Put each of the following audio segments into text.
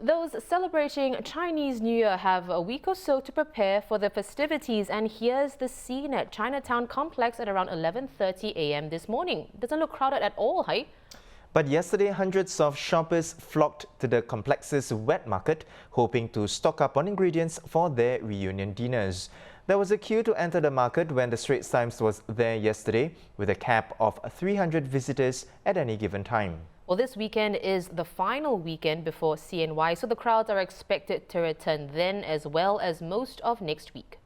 Those celebrating Chinese New Year have a week or so to prepare for the festivities, and here's the scene at Chinatown complex at around 11:30 a.m. this morning. Doesn't look crowded at all, hey? But yesterday, hundreds of shoppers flocked to the complex's wet market, hoping to stock up on ingredients for their reunion dinners. There was a queue to enter the market when the Straits Times was there yesterday, with a cap of 300 visitors at any given time. Well, this weekend is the final weekend before CNY, so the crowds are expected to return then as well as most of next week.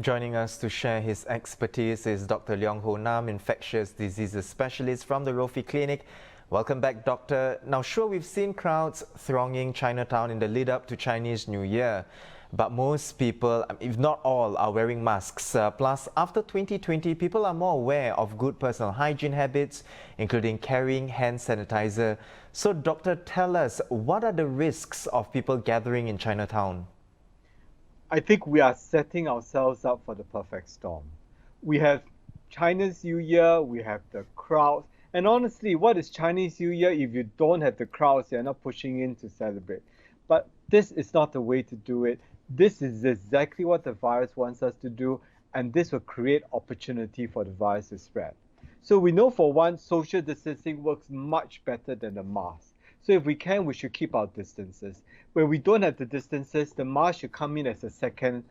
Joining us to share his expertise is Dr. Leong Ho Nam, infectious diseases specialist from the Rofi Clinic. Welcome back, Doctor. Now, sure, we've seen crowds thronging Chinatown in the lead up to Chinese New Year, but most people, if not all, are wearing masks. Plus, after 2020, people are more aware of good personal hygiene habits, including carrying hand sanitizer. So, Doctor, tell us, what are the risks of people gathering in Chinatown? I think we are setting ourselves up for the perfect storm. We have Chinese New Year, we have the crowds, and honestly, what is Chinese New Year if you don't have the crowds, you're not pushing in to celebrate? But this is not the way to do it. This is exactly what the virus wants us to do, and this will create opportunity for the virus to spread. So we know for one, social distancing works much better than the mask. So if we can, we should keep our distances. When we don't have the distances, the mask should come in as a second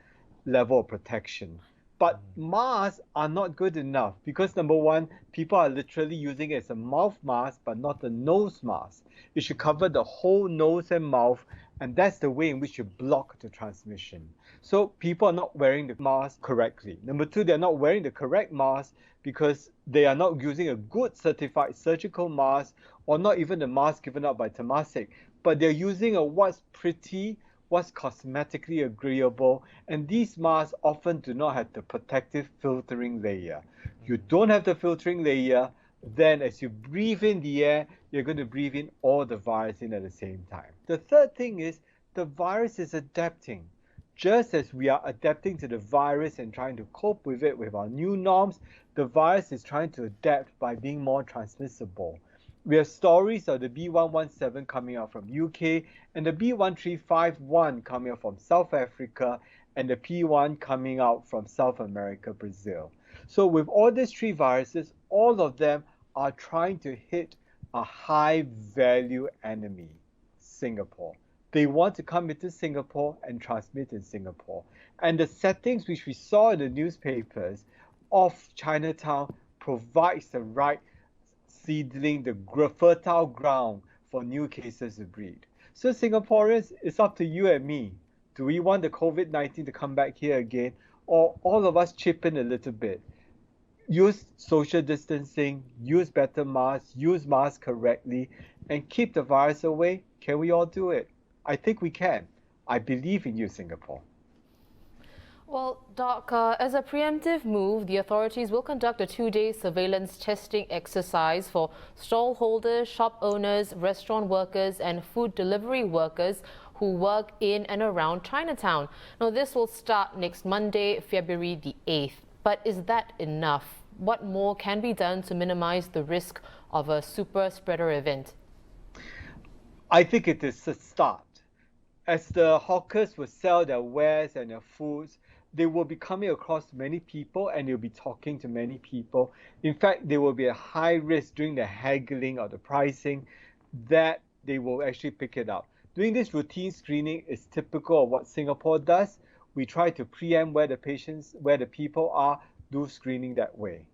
level of protection. But masks are not good enough because number one, people are literally using it as a mouth mask, but not a nose mask. It should cover the whole nose and mouth, and that's the way in which you block the transmission. So people are not wearing the mask correctly. Number two, they're not wearing the correct mask because they are not using a good certified surgical mask or not even the mask given out by Temasek, but they're using a what's pretty, what's cosmetically agreeable, and these masks often do not have the protective filtering layer. You don't have the filtering layer, then as you breathe in the air, you're going to breathe in all the virus in at the same time. The third thing is the virus is adapting. Just as we are adapting to the virus and trying to cope with it with our new norms, the virus is trying to adapt by being more transmissible. We have stories of the B117 coming out from UK and the B1351 coming out from South Africa and the P1 coming out from South America, Brazil. So with all these three viruses, all of them are trying to hit a high value enemy, Singapore. They want to come into Singapore and transmit in Singapore. And the settings which we saw in the newspapers of Chinatown provides the right seedling, the fertile ground for new cases to breed. So Singaporeans, it's up to you and me. Do we want the COVID-19 to come back here again, or all of us chip in a little bit? Use social distancing, use better masks, use masks correctly, and keep the virus away. Can we all do it? I think we can. I believe in you, Singapore. Well, Doc, as a preemptive move, the authorities will conduct a 2-day surveillance testing exercise for stall holders, shop owners, restaurant workers and food delivery workers who work in and around Chinatown. Now, this will start next Monday, February the 8th. But is that enough? What more can be done to minimize the risk of a super spreader event? I think it is a start. As the hawkers will sell their wares and their foods, they will be coming across many people and they'll be talking to many people. In fact, there will be a high risk during the haggling or the pricing that they will actually pick it up. Doing this routine screening is typical of what Singapore does. We try to preempt where the people are, do screening that way.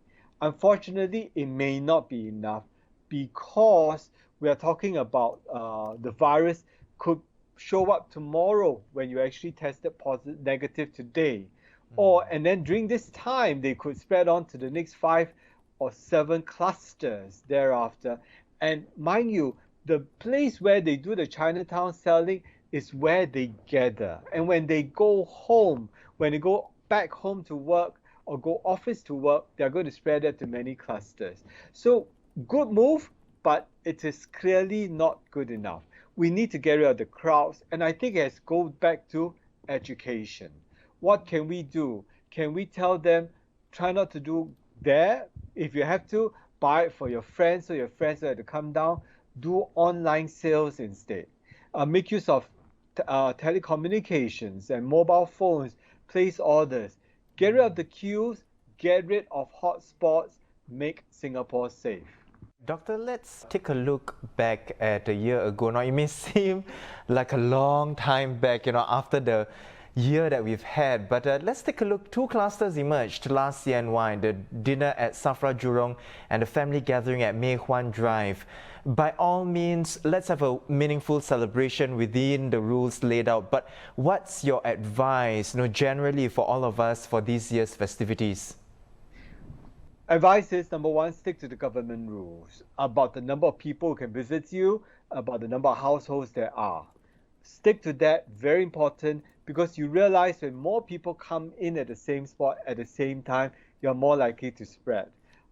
Unfortunately, it may not be enough because we are talking about the virus could show up tomorrow when you actually tested negative today. And then during this time, they could spread on to the next 5 or 7 clusters thereafter. And mind you, the place where they do the Chinatown selling is where they gather. And when they go home, when they go back home to work or go office to work, they're going to spread that to many clusters. So good move, but it is clearly not good enough. We need to get rid of the crowds, and I think it has to go back to education. What can we do? Can we tell them, try not to do there? If you have to, buy it for your friends so your friends have to come down. do online sales instead. Make use of telecommunications and mobile phones, place orders. Get rid of the queues, get rid of hotspots, make Singapore safe. Doctor, let's take a look back at a year ago. Now, it may seem like a long time back, after the year that we've had, but let's take a look. Two clusters emerged last CNY, the dinner at Safra Jurong and the family gathering at Mei Hwan Drive. By all means, let's have a meaningful celebration within the rules laid out, but what's your advice, generally for all of us for this year's festivities? Advice is, number one, stick to the government rules about the number of people who can visit you, about the number of households there are. Stick to that, very important, because you realize when more people come in at the same spot at the same time, you're more likely to spread.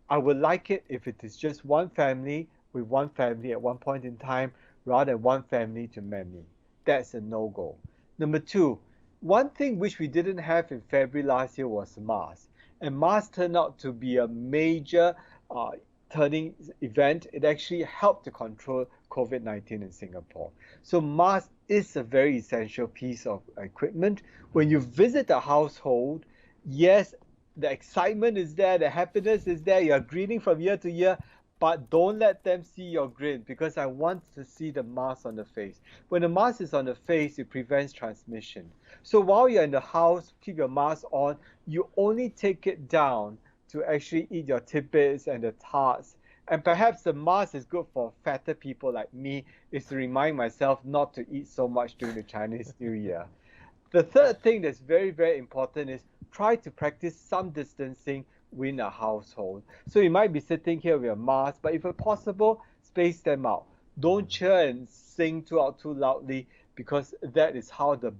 I would like it if it is just one family with one family at one point in time rather than one family to many. That's a no-go. Number two, one thing which we didn't have in February last year was masks. And masks turned out to be a major turning event. It actually helped to control COVID-19 in Singapore. So mask is a very essential piece of equipment. When you visit a household, yes, the excitement is there, the happiness is there, you're greeting from year to year, but don't let them see your grin because I want to see the mask on the face. When the mask is on the face, it prevents transmission. So while you're in the house, keep your mask on. You only take it down to actually eat your tidbits and the tarts. And perhaps the mask is good for fatter people like me, is to remind myself not to eat so much during the Chinese New Year. The third thing that's very, very important is try to practice some distancing within a household. So you might be sitting here with a mask, but if possible, space them out. Don't cheer and sing too loudly because that is how the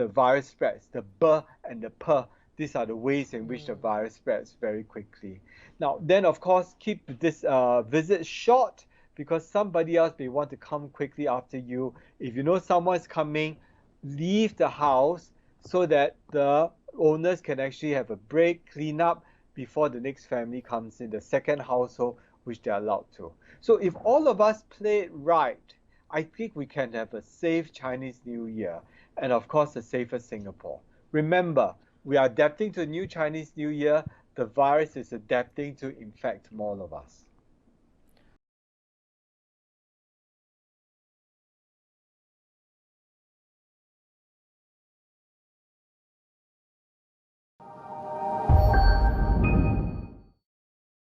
virus spreads. The B and the P, these are the ways in which the virus spreads very quickly. Now, then of course, keep this visit short because somebody else may want to come quickly after you. If you know someone's coming, leave the house so that the owners can actually have a break, clean up before the next family comes in, the second household, which they're allowed to. So if all of us play it right, I think we can have a safe Chinese New Year and of course a safer Singapore. Remember, we are adapting to a new Chinese New Year. The virus is adapting to infect more of us.